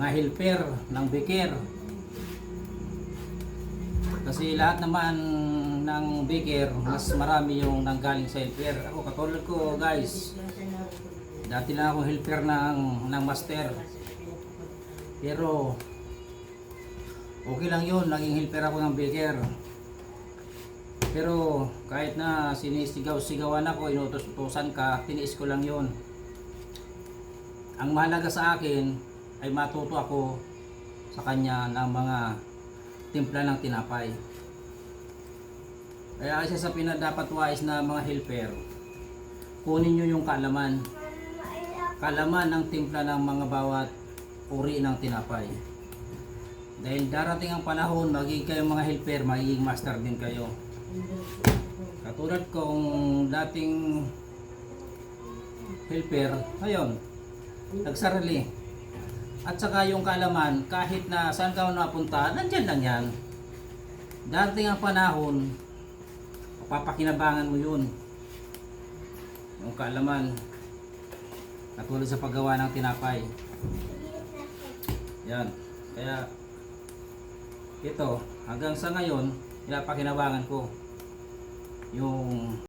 mga helper ng baker. Kasi lahat naman ng baker, mas marami yung nanggaling sa helper. Ako katulad ko guys, dati lang ako helper ng master. Pero okay lang yun, naging helper ako ng baker. Pero kahit na sinisigaw-sigawan ako, inutos-utosan ka, tiniis ko lang yun. Ang mahalaga sa akin ay matuto ako sa kanya ng mga timpla ng tinapay. Kaya isa sa dapat wais na mga helper, kunin nyo yung kaalaman ng timpla ng mga bawat uri ng tinapay. Dahil darating ang panahon, magiging kayong mga helper, magiging master din kayo. Katulad kong dating helper, ngayon nagsarili. At saka yung kaalaman, kahit na saan ka napunta, nandyan lang yan. Darating ang panahon, papakinabangan mo yun. Yung kaalaman, katulad sa paggawa ng tinapay. Yan. Kaya ito, hanggang sa ngayon, pinapakinabangan ko yung